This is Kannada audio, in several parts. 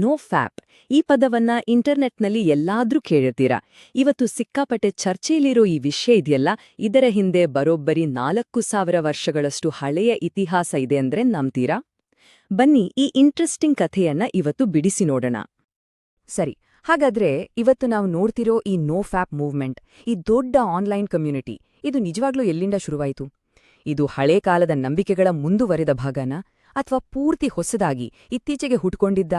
ನೋ ಫ್ಯಾಪ್ ಈ ಪದವನ್ನ ಇಂಟರ್ನೆಟ್ನಲ್ಲಿ ಎಲ್ಲಾದ್ರೂ ಕೇಳಿರ್ತೀರಾ. ಇವತ್ತು ಸಿಕ್ಕಾಪಟ್ಟೆ ಚರ್ಚೆಯಲ್ಲಿರೋ ಈ ವಿಷಯ ಇದೆಯಲ್ಲ, ಇದರ ಹಿಂದೆ ಬರೋಬ್ಬರಿ 4000 ವರ್ಷಗಳಷ್ಟು ಹಳೆಯ ಇತಿಹಾಸ ಇದೆ ಅಂದ್ರೆ ನಂಬ್ತೀರಾ? ಬನ್ನಿ ಈ ಇಂಟ್ರೆಸ್ಟಿಂಗ್ ಕಥೆಯನ್ನ ಇವತ್ತು ಬಿಡಿಸಿ ನೋಡೋಣ. ಸರಿ, ಹಾಗಾದ್ರೆ ಇವತ್ತು ನಾವು ನೋಡ್ತಿರೋ ಈ ನೋ ಫ್ಯಾಪ್ ಮೂವ್ಮೆಂಟ್, ಈ ದೊಡ್ಡ ಆನ್ಲೈನ್ ಕಮ್ಯುನಿಟಿ, ಇದು ನಿಜವಾಗ್ಲೂ ಎಲ್ಲಿಂದ ಶುರುವಾಯಿತು? ಇದು ಹಳೇ ಕಾಲದ ನಂಬಿಕೆಗಳ ಮುಂದುವರೆದ ಭಾಗನ, ಅಥವಾ ಪೂರ್ತಿ ಹೊಸದಾಗಿ ಇತ್ತೀಚೆಗೆ ಹುಟ್ಕೊಂಡಿದ್ದ?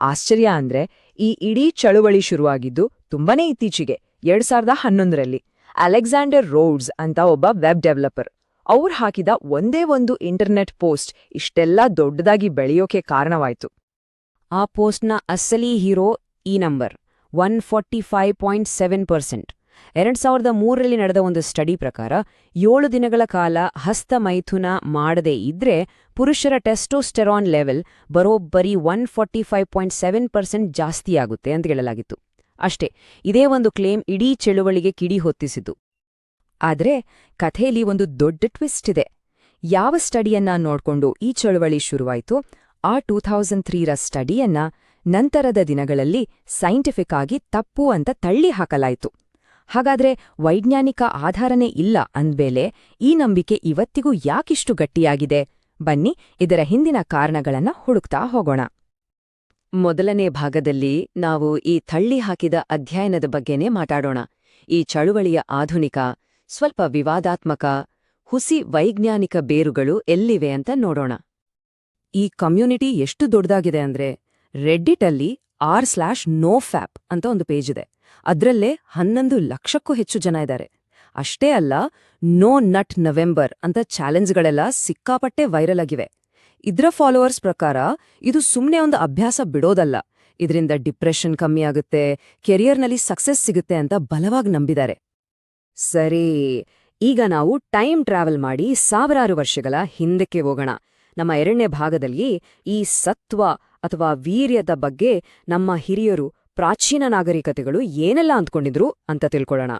ಆಶ್ಚರ್ಯ ಅಂದ್ರೆ ಈ ಇಡೀ ಚಳುವಳಿ ಶುರುವಾಗಿದ್ದು ತುಂಬಾನೇ ಇತ್ತೀಚೆಗೆ 2011ರಲ್ಲಿ ಅಲೆಕ್ಸಾಂಡರ್ ರೋಡ್ಸ್ ಅಂತ ಒಬ್ಬ ವೆಬ್ ಡೆವಲಪರ್ ಅವ್ರು ಹಾಕಿದ ಒಂದೇ ಒಂದು ಇಂಟರ್ನೆಟ್ ಪೋಸ್ಟ್ ಇಷ್ಟೆಲ್ಲ ದೊಡ್ಡದಾಗಿ ಬೆಳೆಯೋಕೆ ಕಾರಣವಾಯ್ತು. ಆ ಪೋಸ್ಟ್ನ ಅಸಲಿ ಹೀರೋ ಈ ನಂಬರ್ 145.7%. 2003ರಲ್ಲಿ ನಡೆದ ಒಂದು ಸ್ಟಡಿ ಪ್ರಕಾರ 7 ದಿನಗಳ ಕಾಲ ಹಸ್ತಮೈಥುನ ಮಾಡದೇ ಇದ್ರೆ ಪುರುಷರ ಟೆಸ್ಟೋಸ್ಟೆರಾನ್ ಲೆವೆಲ್ ಬರೋಬ್ಬರಿ 145.7% ಜಾಸ್ತಿಯಾಗುತ್ತೆ ಅಂತ ಹೇಳಲಾಗಿತ್ತು. ಅಷ್ಟೇ, ಇದೇ ಒಂದು ಕ್ಲೇಮ್ ಇಡೀ ಚಳುವಳಿಗೆ ಕಿಡಿ ಹೊತ್ತಿಸಿತು. ಆದ್ರೆ ಕಥೆಯಲ್ಲಿ ಒಂದು ದೊಡ್ಡ ಟ್ವಿಸ್ಟ್ ಇದೆ. ಯಾವ ಸ್ಟಡಿಯನ್ನ ನೋಡ್ಕೊಂಡು ಈ ಚಳುವಳಿ ಶುರುವಾಯಿತು? ಆ 2003ರ ಸ್ಟಡಿಯನ್ನ ನಂತರದ ದಿನಗಳಲ್ಲಿ ಸೈಂಟಿಫಿಕ್ ಆಗಿ ತಪ್ಪು ಅಂತ ತಳ್ಳಿ ಹಾಕಲಾಯಿತು. ಹಾಗಾದ್ರೆ ವೈಜ್ಞಾನಿಕ ಆಧಾರನೇ ಇಲ್ಲ ಅಂದ್ಮೇಲೆ ಈ ನಂಬಿಕೆ ಇವತ್ತಿಗೂ ಯಾಕಿಷ್ಟು ಗಟ್ಟಿಯಾಗಿದೆ? ಬನ್ನಿ ಇದರ ಹಿಂದಿನ ಕಾರಣಗಳನ್ನ ಹುಡುಕ್ತಾ ಹೋಗೋಣ. ಮೊದಲನೇ ಭಾಗದಲ್ಲಿ ನಾವು ಈ ತಳ್ಳಿ ಹಾಕಿದ ಅಧ್ಯಯನದ ಬಗ್ಗೆನೇ ಮಾತಾಡೋಣ. ಈ ಚಳುವಳಿಯ ಆಧುನಿಕ, ಸ್ವಲ್ಪ ವಿವಾದಾತ್ಮಕ, ಹುಸಿ ವೈಜ್ಞಾನಿಕ ಬೇರುಗಳು ಎಲ್ಲಿವೆ ಅಂತ ನೋಡೋಣ. ಈ ಕಮ್ಯುನಿಟಿ ಎಷ್ಟು ದೊಡ್ಡದಾಗಿದೆ ಅಂದ್ರೆ ರೆಡ್ಡಿಟಲ್ಲಿ r/nofap ಅಂತ ಒಂದು ಪೇಜ್ ಇದೆ. ಅದ್ರಲ್ಲೇ 11 ಲಕ್ಷಕ್ಕೂ ಹೆಚ್ಚು ಜನ ಇದ್ದಾರೆ. ಅಷ್ಟೇ ಅಲ್ಲ, ನೋ ನಟ್ ನವೆಂಬರ್ ಅಂತ ಚಾಲೆಂಜ್ಗಳೆಲ್ಲ ಸಿಕ್ಕಾಪಟ್ಟೆ ವೈರಲ್ ಆಗಿವೆ. ಇದ್ರ ಫಾಲೋವರ್ಸ್ ಪ್ರಕಾರ ಇದು ಸುಮ್ನೆ ಒಂದು ಅಭ್ಯಾಸ ಬಿಡೋದಲ್ಲ, ಇದರಿಂದ ಡಿಪ್ರೆಷನ್ ಕಮ್ಮಿಯಾಗುತ್ತೆ, ಕೆರಿಯರ್ನಲ್ಲಿ ಸಕ್ಸಸ್ ಸಿಗುತ್ತೆ ಅಂತ ಬಲವಾಗಿ ನಂಬಿದ್ದಾರೆ. ಸರಿ, ಈಗ ನಾವು ಟೈಮ್ ಟ್ರಾವೆಲ್ ಮಾಡಿ ಸಾವಿರಾರು ವರ್ಷಗಳ ಹಿಂದಕ್ಕೆ ಹೋಗೋಣ. ನಮ್ಮ 2ನೇ ಭಾಗದಲ್ಲಿ ಈ ಸತ್ವ ಅಥವಾ ವೀರ್ಯದ ಬಗ್ಗೆ ನಮ್ಮ ಹಿರಿಯರು, ಪ್ರಾಚೀನ ನಾಗರಿಕತೆಗಳು ಏನೆಲ್ಲ ಅಂದ್ಕೊಂಡಿದ್ರು ಅಂತ ತಿಳ್ಕೊಳ್ಳೋಣ.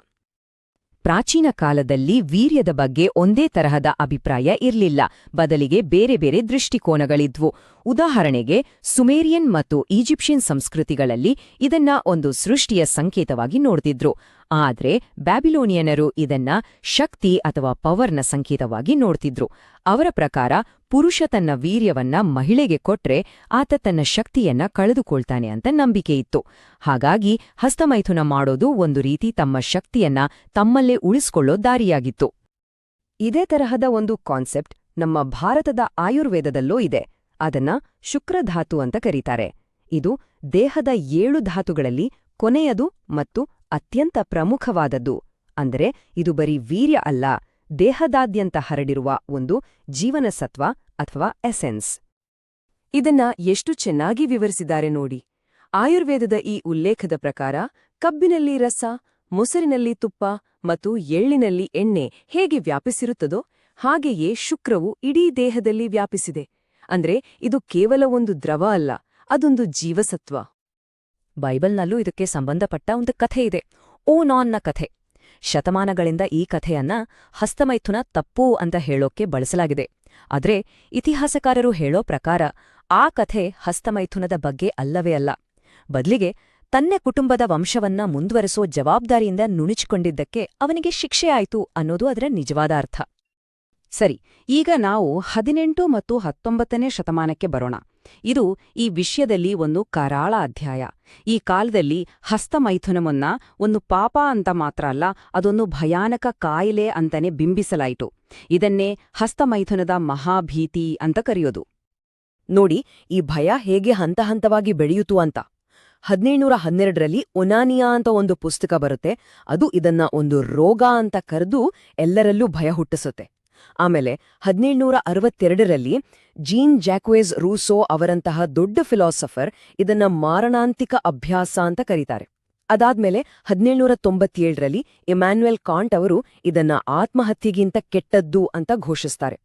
ಪ್ರಾಚೀನ ಕಾಲದಲ್ಲಿ ವೀರ್ಯದ ಬಗ್ಗೆ ಒಂದೇ ತರಹದ ಅಭಿಪ್ರಾಯ ಇರಲಿಲ್ಲ, ಬದಲಿಗೆ ಬೇರೆ ಬೇರೆ ದೃಷ್ಟಿಕೋನಗಳಿದ್ವು. ಉದಾಹರಣೆಗೆ ಸುಮೇರಿಯನ್ ಮತ್ತು ಈಜಿಪ್ಷಿಯನ್ ಸಂಸ್ಕೃತಿಗಳಲ್ಲಿ ಇದನ್ನ ಒಂದು ಸೃಷ್ಟಿಯ ಸಂಕೇತವಾಗಿ ನೋಡ್ತಿದ್ರು. ಆದ್ರೆ ಬ್ಯಾಬಿಲೋನಿಯನರು ಇದನ್ನ ಶಕ್ತಿ ಅಥವಾ ಪವರ್ನ ಸಂಕೇತವಾಗಿ ನೋಡ್ತಿದ್ರು. ಅವರ ಪ್ರಕಾರ ಪುರುಷ ತನ್ನ ವೀರ್ಯವನ್ನ ಮಹಿಳೆಗೆ ಕೊಟ್ರೆ ಆತ ತನ್ನ ಶಕ್ತಿಯನ್ನ ಕಳೆದುಕೊಳ್ತಾನೆ ಅಂತ ನಂಬಿಕೆಯಿತ್ತು. ಹಾಗಾಗಿ ಹಸ್ತಮೈಥುನ ಮಾಡೋದು ಒಂದು ರೀತಿ ತಮ್ಮ ಶಕ್ತಿಯನ್ನ ತಮ್ಮಲ್ಲೇ ಉಳಿಸ್ಕೊಳ್ಳೋ ದಾರಿಯಾಗಿತ್ತು. ಇದೇ ತರಹದ ಒಂದು ಕಾನ್ಸೆಪ್ಟ್ ನಮ್ಮ ಭಾರತದ ಆಯುರ್ವೇದದಲ್ಲೂ ಇದೆ. ಅದನ್ನ ಶುಕ್ರಧಾತು ಅಂತ ಕರೀತಾರೆ. ಇದು ದೇಹದ 7 ಧಾತುಗಳಲ್ಲಿ ಕೊನೆಯದು ಮತ್ತು ಅತ್ಯಂತ ಪ್ರಮುಖವಾದದ್ದು. ಅಂದರೆ ಇದು ಬರೀ ವೀರ್ಯ ಅಲ್ಲ, ದೇಹದಾದ್ಯಂತ ಹರಡಿರುವ ಒಂದು ಜೀವನಸತ್ವ ಅಥವಾ ಎಸೆನ್ಸ್. ಇದನ್ನ ಎಷ್ಟು ಚೆನ್ನಾಗಿ ವಿವರಿಸಿದ್ದಾರೆ ನೋಡಿ. ಆಯುರ್ವೇದದ ಈ ಉಲ್ಲೇಖದ ಪ್ರಕಾರ ಕಬ್ಬಿನಲ್ಲಿ ರಸ, ಮೊಸರಿನಲ್ಲಿ ತುಪ್ಪ ಮತ್ತು ಎಳ್ಳಿನಲ್ಲಿ ಎಣ್ಣೆ ಹೇಗೆ ವ್ಯಾಪಿಸಿರುತ್ತದೋ ಹಾಗೆಯೇ ಶುಕ್ರವು ಇಡೀ ದೇಹದಲ್ಲಿ ವ್ಯಾಪಿಸಿದೆ. ಅಂದ್ರೆ ಇದು ಕೇವಲ ಒಂದು ದ್ರವ ಅಲ್ಲ, ಅದೊಂದು ಜೀವಸತ್ವ. ಬೈಬಲ್ನಲ್ಲೂ ಇದಕ್ಕೆ ಸಂಬಂಧಪಟ್ಟ ಒಂದು ಕಥೆ ಇದೆ, ಓನಾನ್ನ ಕಥೆ. ಶತಮಾನಗಳಿಂದ ಈ ಕಥೆಯನ್ನ ಹಸ್ತಮೈಥುನ ತಪ್ಪು ಅಂತ ಹೇಳೋಕೆ ಬಳಸಲಾಗಿದೆ. ಆದ್ರೆ ಇತಿಹಾಸಕಾರರು ಹೇಳೋ ಪ್ರಕಾರ ಆ ಕಥೆ ಹಸ್ತಮೈಥುನದ ಬಗ್ಗೆ ಅಲ್ಲವೇ ಅಲ್ಲ, ಬದ್ಲಿಗೆ ತನ್ನ ಕುಟುಂಬದ ವಂಶವನ್ನ ಮುಂದುವರೆಸೋ ಜವಾಬ್ದಾರಿಯಿಂದ ನುಣುಚಿಕೊಂಡಿದ್ದಕ್ಕೆ ಅವನಿಗೆ ಶಿಕ್ಷೆ ಆಯ್ತು ಅನ್ನೋದು ಅದರ ನಿಜವಾದ ಅರ್ಥ. ಸರಿ, ಈಗ ನಾವು 18 ಮತ್ತು 19ನೇ ಶತಮಾನಕ್ಕೆ ಬರೋಣ. ಇದು ಈ ವಿಷಯದಲ್ಲಿ ಒಂದು ಕರಾಳ ಅಧ್ಯಾಯ. ಈ ಕಾಲದಲ್ಲಿ ಹಸ್ತಮೈಥುನವನ್ನ ಒಂದು ಪಾಪ ಅಂತ ಮಾತ್ರ ಅಲ್ಲ, ಅದೊಂದು ಭಯಾನಕ ಕಾಯಿಲೆ ಅಂತಾನೆ ಬಿಂಬಿಸಲಾಯಿತು. ಇದನ್ನೇ ಹಸ್ತಮೈಥುನದ ಮಹಾಭೀತಿ ಅಂತ ಕರೆಯೋದು. ನೋಡಿ, ಈ ಭಯ ಹೇಗೆ ಹಂತ ಹಂತವಾಗಿ ಬೆಳೆಯಿತು ಅಂತ. 1712ರಲ್ಲಿ ಒನಾನಿಯಾ ಅಂತ ಒಂದು ಪುಸ್ತಕ ಬರುತ್ತೆ. ಅದು ಇದನ್ನ ಒಂದು ರೋಗ ಅಂತ ಕರೆದು ಎಲ್ಲರಲ್ಲೂ ಭಯ ಹುಟ್ಟಿಸುತ್ತೆ. ಆಮೇಲೆ 1762ರಲ್ಲಿ ಜೀನ್ ಜಾಕ್ವೇಸ್ ರೂಸೋ ಅವರಂತಹ ದೊಡ್ಡ ಫಿಲಾಸಫರ್ ಇದನ್ನ ಮಾರಣಾಂತಿಕ ಅಭ್ಯಾಸ ಅಂತ ಕರೀತಾರೆ. ಅದಾದ್ಮೇಲೆ 1797ರಲ್ಲಿ ಇಮ್ಯಾನ್ಯುಯಲ್ ಕಾಂಟ್ ಅವರು ಇದನ್ನ ಆತ್ಮಹತ್ಯೆಗಿಂತ ಕೆಟ್ಟದ್ದು ಅಂತ ಘೋಷಿಸ್ತಾರೆ.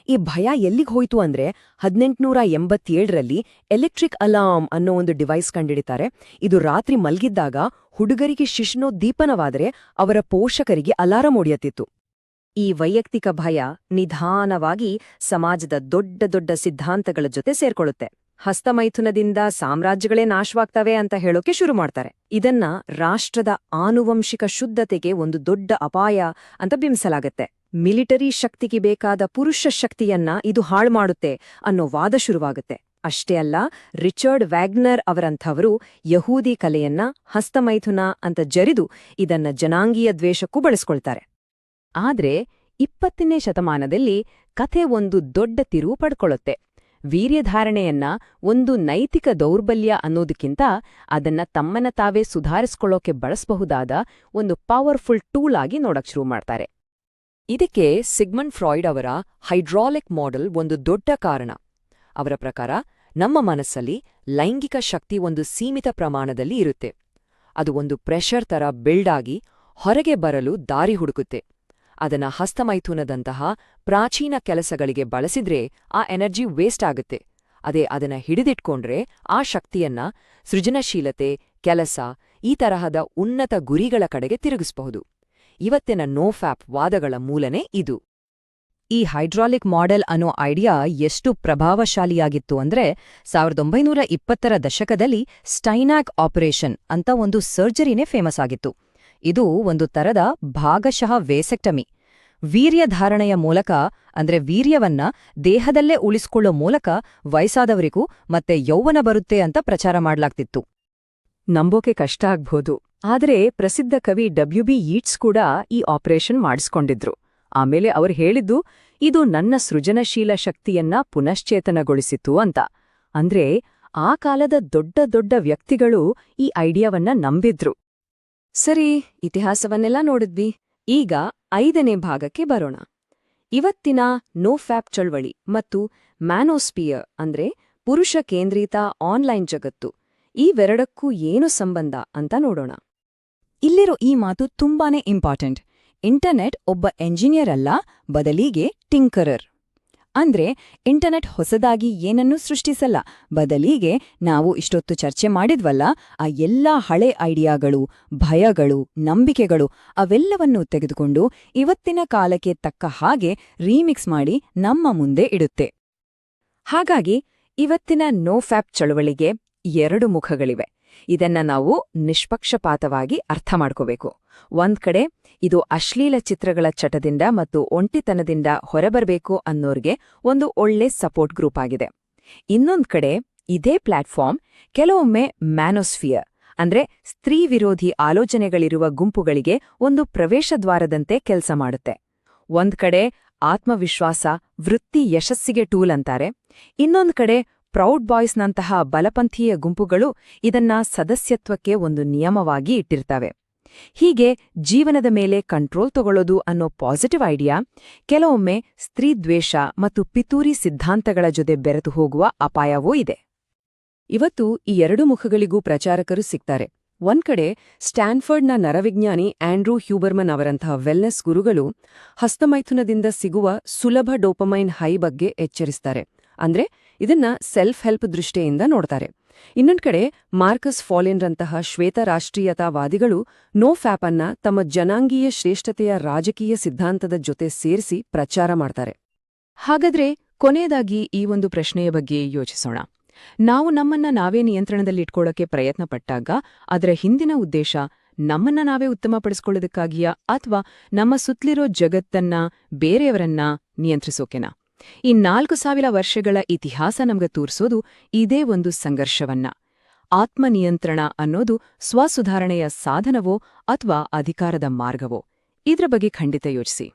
ಈ ಭಯ ಎಲ್ಲಿಗೆ ಹೋಯ್ತು ಅಂದ್ರೆ 1887ರಲ್ಲಿ ಎಲೆಕ್ಟ್ರಿಕ್ ಅಲಾರ್ಮ್ ಅನ್ನೋ ಒಂದು ಡಿವೈಸ್ ಕಂಡಿಡಿತಾರೆ. ಇದು ರಾತ್ರಿ ಮಲ್ಗಿದ್ದಾಗ ಹುಡುಗರಿಗೆ ಶಿಶ್ನೋದ್ದೀಪನವಾದರೆ ಅವರ ಪೋಷಕರಿಗೆ ಅಲಾರಂ ಹೊಡೆಯುತ್ತಿತ್ತು. ಈ ವೈಯಕ್ತಿಕ ಭಯ ನಿಧಾನವಾಗಿ ಸಮಾಜದ ದೊಡ್ಡ ದೊಡ್ಡ ಸಿದ್ಧಾಂತಗಳ ಜೊತೆ ಸೇರ್ಕೊಳ್ಳುತ್ತೆ. ಹಸ್ತಮೈಥುನದಿಂದ ಸಾಮ್ರಾಜ್ಯಗಳೇ ನಾಶವಾಗ್ತವೆ ಅಂತ ಹೇಳೋಕೆ ಶುರು ಮಾಡ್ತಾರೆ. ಇದನ್ನ ರಾಷ್ಟ್ರದ ಆನುವಂಶಿಕ ಶುದ್ಧತೆಗೆ ಒಂದು ದೊಡ್ಡ ಅಪಾಯ ಅಂತ ಬಿಂಬಿಸಲಾಗತ್ತೆ. ಮಿಲಿಟರಿ ಶಕ್ತಿಗೆ ಬೇಕಾದ ಪುರುಷ ಶಕ್ತಿಯನ್ನ ಇದು ಹಾಳು ಮಾಡುತ್ತೆ ಅನ್ನೋ ವಾದ ಶುರುವಾಗುತ್ತೆ. ಅಷ್ಟೇ ಅಲ್ಲ, ರಿಚರ್ಡ್ ವ್ಯಾಗ್ನರ್ ಅವರಂಥವರು ಯಹೂದಿ ಕಲೆಯನ್ನ ಹಸ್ತಮೈಥುನ ಅಂತ ಜರಿದು ಇದನ್ನ ಜನಾಂಗೀಯ ದ್ವೇಷಕ್ಕೂ ಬಳಸ್ಕೊಳ್ತಾರೆ. ಆದ್ರೆ 20ನೇ ಶತಮಾನದಲ್ಲಿ ಕಥೆ ಒಂದು ದೊಡ್ಡ ತಿರುವು ಪಡ್ಕೊಳ್ಳುತ್ತೆ. ವೀರ್ಯಧಾರಣೆಯನ್ನ ಒಂದು ನೈತಿಕ ದೌರ್ಬಲ್ಯ ಅನ್ನೋದಕ್ಕಿಂತ ಅದನ್ನ ತಮ್ಮನ್ನ ತಾವೇ ಸುಧಾರಿಸ್ಕೊಳ್ಳೋಕೆ ಬಳಸಬಹುದಾದ ಒಂದು ಪವರ್ಫುಲ್ ಟೂಲ್ ಆಗಿ ನೋಡಕ್ ಶುರು ಮಾಡ್ತಾರೆ. ಇದಕ್ಕೆ ಸಿಗ್ಮಂಡ್ ಫ್ರಾಯ್ಡ್ ಅವರ ಹೈಡ್ರಾಲಿಕ್ ಮಾಡೆಲ್ ಒಂದು ದೊಡ್ಡ ಕಾರಣ. ಅವರ ಪ್ರಕಾರ ನಮ್ಮ ಮನಸ್ಸಲ್ಲಿ ಲೈಂಗಿಕ ಶಕ್ತಿ ಒಂದು ಸೀಮಿತ ಪ್ರಮಾಣದಲ್ಲಿ ಇರುತ್ತೆ. ಅದು ಒಂದು ಪ್ರೆಷರ್ ತರ ಬಿಲ್ಡ್ ಆಗಿ ಹೊರಗೆ ಬರಲು ದಾರಿ ಹುಡುಕುತ್ತೆ. ಅದನ್ನ ಹಸ್ತಮೈಥುನದಂತಹ ಪ್ರಾಚೀನ ಕೆಲಸಗಳಿಗೆ ಬಳಸಿದ್ರೆ ಆ ಎನರ್ಜಿ ವೇಸ್ಟ್ ಆಗುತ್ತೆ. ಅದೇ ಅದನ್ನ ಹಿಡಿದಿಟ್ಕೊಂಡ್ರೆ ಆ ಶಕ್ತಿಯನ್ನ ಸೃಜನಶೀಲತೆ, ಕೆಲಸ, ಈ ತರಹದ ಉನ್ನತ ಗುರಿಗಳ ಕಡೆಗೆ ತಿರುಗಿಸಬಹುದು. ಇವತ್ತಿನ ನೋಫ್ಯಾಪ್ ವಾದಗಳ ಮೂಲನೇ ಇದು. ಈ ಹೈಡ್ರಾಲಿಕ್ ಮಾಡೆಲ್ ಅನ್ನೋ ಐಡಿಯಾ ಎಷ್ಟು ಪ್ರಭಾವಶಾಲಿಯಾಗಿತ್ತು ಅಂದ್ರೆ 1920ರ ದಶಕದಲ್ಲಿ ಸ್ಟೈನಾಕ್ ಆಪರೇಷನ್ ಅಂತ ಒಂದು ಸರ್ಜರಿನೇ ಫೇಮಸ್ ಆಗಿತ್ತು. ಇದು ಒಂದು ತರದ ಭಾಗಶಃ ವೇಸೆಕ್ಟಮಿ. ವೀರ್ಯಧಾರಣೆಯ ಮೂಲಕ ಅಂದ್ರೆ ವೀರ್ಯವನ್ನ ದೇಹದಲ್ಲೇ ಉಳಿಸ್ಕೊಳ್ಳೋ ಮೂಲಕ ವಯಸ್ಸಾದವರಿಗೂ ಮತ್ತೆ ಯೌವನ ಬರುತ್ತೆ ಅಂತ ಪ್ರಚಾರ ಮಾಡ್ಲಾಗ್ತಿತ್ತು. ನಂಬೋಕೆ ಕಷ್ಟ ಆಗ್ಬೋದು. ಆದ್ರೆ ಪ್ರಸಿದ್ಧ ಕವಿ WB ಯೀಟ್ಸ್ ಕೂಡ ಈ ಆಪರೇಷನ್ ಮಾಡಿಸ್ಕೊಂಡಿದ್ರು. ಆಮೇಲೆ ಅವ್ರು ಹೇಳಿದ್ದು, ಇದು ನನ್ನ ಸೃಜನಶೀಲ ಶಕ್ತಿಯನ್ನ ಪುನಶ್ಚೇತನಗೊಳಿಸಿತು ಅಂತ. ಅಂದ್ರೆ ಆ ಕಾಲದ ದೊಡ್ಡ ದೊಡ್ಡ ವ್ಯಕ್ತಿಗಳು ಈ ಐಡಿಯಾವನ್ನ ನಂಬಿದ್ರು. ಸರಿ, ಇತಿಹಾಸವನ್ನೆಲ್ಲ ನೋಡಿದ್ವಿ. ಈಗ 5ನೇ ಭಾಗಕ್ಕೆ ಬರೋಣ. ಇವತ್ತಿನ ನೋಫ್ಯಾಪ್ ಚಳವಳಿ ಮತ್ತು ಮ್ಯಾನೋಸ್ಪಿಯರ್ ಅಂದ್ರೆ ಪುರುಷ ಕೇಂದ್ರಿತ ಆನ್ಲೈನ್ ಜಗತ್ತು, ಇವೆರಡಕ್ಕೂ ಏನು ಸಂಬಂಧ ಅಂತ ನೋಡೋಣ. ಇಲ್ಲಿರೋ ಈ ಮಾತು ತುಂಬಾನೇ ಇಂಪಾರ್ಟೆಂಟ್. ಇಂಟರ್ನೆಟ್ ಒಬ್ಬ ಎಂಜಿನಿಯರ್ ಅಲ್ಲ, ಬದಲಿಗೆ ಟಿಂಕರರ್. ಅಂದ್ರೆ ಇಂಟರ್ನೆಟ್ ಹೊಸದಾಗಿ ಏನನ್ನೂ ಸೃಷ್ಟಿಸಲ್ಲ, ಬದಲಿಗೆ ನಾವು ಇಷ್ಟೊತ್ತು ಚರ್ಚೆ ಮಾಡಿದ್ವಲ್ಲ, ಆ ಎಲ್ಲಾ ಹಳೆ ಐಡಿಯಾಗಳು, ಭಯಗಳು, ನಂಬಿಕೆಗಳು ಅವೆಲ್ಲವನ್ನೂ ತೆಗೆದುಕೊಂಡು ಇವತ್ತಿನ ಕಾಲಕ್ಕೆ ತಕ್ಕ ಹಾಗೆ ರೀಮಿಕ್ಸ್ ಮಾಡಿ ನಮ್ಮ ಮುಂದೆ ಇಡುತ್ತೆ. ಹಾಗಾಗಿ ಇವತ್ತಿನ ನೋಫ್ಯಾಪ್ ಚಳವಳಿಗೆ 2 ಮುಖಗಳಿವೆ. ಇದನ್ನ ನಾವು ನಿಷ್ಪಕ್ಷಪಾತವಾಗಿ ಅರ್ಥ ಮಾಡ್ಕೋಬೇಕು. ಒಂದ್ ಕಡೆ ಇದು ಅಶ್ಲೀಲ ಚಿತ್ರಗಳ ಚಟದಿಂದ ಮತ್ತು ಒಂಟಿತನದಿಂದ ಹೊರಬರಬೇಕು ಅನ್ನೋರ್ಗೆ ಒಂದು ಒಳ್ಳೆ ಸಪೋರ್ಟ್ ಗ್ರೂಪ್ ಆಗಿದೆ. ಇನ್ನೊಂದ್ ಕಡೆ ಇದೇ ಪ್ಲಾಟ್ಫಾರ್ಮ್ ಕೆಲವೊಮ್ಮೆ ಮ್ಯಾನೋಸ್ಫಿಯರ್ ಅಂದ್ರೆ ಸ್ತ್ರೀ ವಿರೋಧಿ ಆಲೋಚನೆಗಳಿರುವ ಗುಂಪುಗಳಿಗೆ ಒಂದು ಪ್ರವೇಶದ್ವಾರದಂತೆ ಕೆಲಸ ಮಾಡುತ್ತೆ. ಒಂದ್ ಕಡೆ ಆತ್ಮವಿಶ್ವಾಸ, ವೃತ್ತಿ ಯಶಸ್ಸಿಗೆ ಟೂಲ್ ಅಂತಾರೆ. ಇನ್ನೊಂದ್ ಕಡೆ ಪ್ರೌಡ್ ಬಾಯ್ಸ್ನಂತಹ ಬಲಪಂಥೀಯ ಗುಂಪುಗಳು ಇದನ್ನ ಸದಸ್ಯತ್ವಕ್ಕೆ ಒಂದು ನಿಯಮವಾಗಿ ಇಟ್ಟಿರ್ತವೆ. ಹೀಗೆ ಜೀವನದ ಮೇಲೆ ಕಂಟ್ರೋಲ್ ತಗೊಳ್ಳೋದು ಅನ್ನೋ ಪಾಸಿಟಿವ್ ಐಡಿಯಾ ಕೆಲವೊಮ್ಮೆ ಸ್ತ್ರೀ ದ್ವೇಷ ಮತ್ತು ಪಿತೂರಿ ಸಿದ್ಧಾಂತಗಳ ಜೊತೆ ಬೆರೆತು ಹೋಗುವ ಅಪಾಯವೂ ಇದೆ. ಇವತ್ತು ಈ 2 ಮುಖಗಳಿಗೂ ಪ್ರಚಾರಕರು ಸಿಗ್ತಾರೆ. ಒಂದ್ಕಡೆ ಸ್ಟ್ಯಾನ್ಫರ್ಡ್ನ ನರವಿಜ್ಞಾನಿ ಆಂಡ್ರೂ ಹ್ಯೂಬರ್ಮನ್ ಅವರಂತಹ ವೆಲ್ನೆಸ್ ಗುರುಗಳು ಹಸ್ತಮೈಥುನದಿಂದ ಸಿಗುವ ಸುಲಭ ಡೋಪಮೈನ್ ಹೈ ಬಗ್ಗೆ ಎಚ್ಚರಿಸ್ತಾರೆ. ಅಂದ್ರೆ ಇದನ್ನ ಸೆಲ್ಫ್ ಹೆಲ್ಪ್ ದೃಷ್ಟಿಯಿಂದ ನೋಡ್ತಾರೆ. ಇನ್ನೊಂದ್ ಕಡೆ ಮಾರ್ಕಸ್ ಫಾಲಿನ್ರಂತಹ ಶ್ವೇತ ರಾಷ್ಟ್ರೀಯತಾವಾದಿಗಳು ನೋಫ್ಯಾಪ್ ಅನ್ನ ತಮ್ಮ ಜನಾಂಗೀಯ ಶ್ರೇಷ್ಠತೆಯ ರಾಜಕೀಯ ಸಿದ್ಧಾಂತದ ಜೊತೆ ಸೇರಿಸಿ ಪ್ರಚಾರ ಮಾಡ್ತಾರೆ. ಹಾಗಾದ್ರೆ ಕೊನೆಯದಾಗಿ ಈ ಒಂದು ಪ್ರಶ್ನೆಯ ಬಗ್ಗೆ ಯೋಚಿಸೋಣ. ನಾವು ನಮ್ಮನ್ನ ನಾವೇ ನಿಯಂತ್ರಣದಲ್ಲಿಟ್ಕೊಳ್ಳೋಕೆ ಪ್ರಯತ್ನ ಪಟ್ಟಾಗ ಅದರ ಹಿಂದಿನ ಉದ್ದೇಶ ನಮ್ಮನ್ನ ನಾವೇ ಉತ್ತಮಪಡಿಸ್ಕೊಳ್ಳೋದಕ್ಕಾಗಿಯಾ ಅಥವಾ ನಮ್ಮ ಸುತ್ತಲಿರೋ ಜಗತ್ತನ್ನ, ಬೇರೆಯವರನ್ನ ನಿಯಂತ್ರಿಸೋಕೆನಾ? ಈ 4000 ವರ್ಷಗಳ ಇತಿಹಾಸ ನಮ್ಗೆ ತೋರಿಸೋದು ಇದೇ ಒಂದು ಸಂಘರ್ಷವನ್ನ. ಆತ್ಮನಿಯಂತ್ರಣ ಅನ್ನೋದು ಸ್ವಸುಧಾರಣೆಯ ಸಾಧನವೋ ಅಥವಾ ಅಧಿಕಾರದ ಮಾರ್ಗವೋ? ಇದ್ರ ಬಗ್ಗೆ ಖಂಡಿತ ಯೋಚಿಸಿ.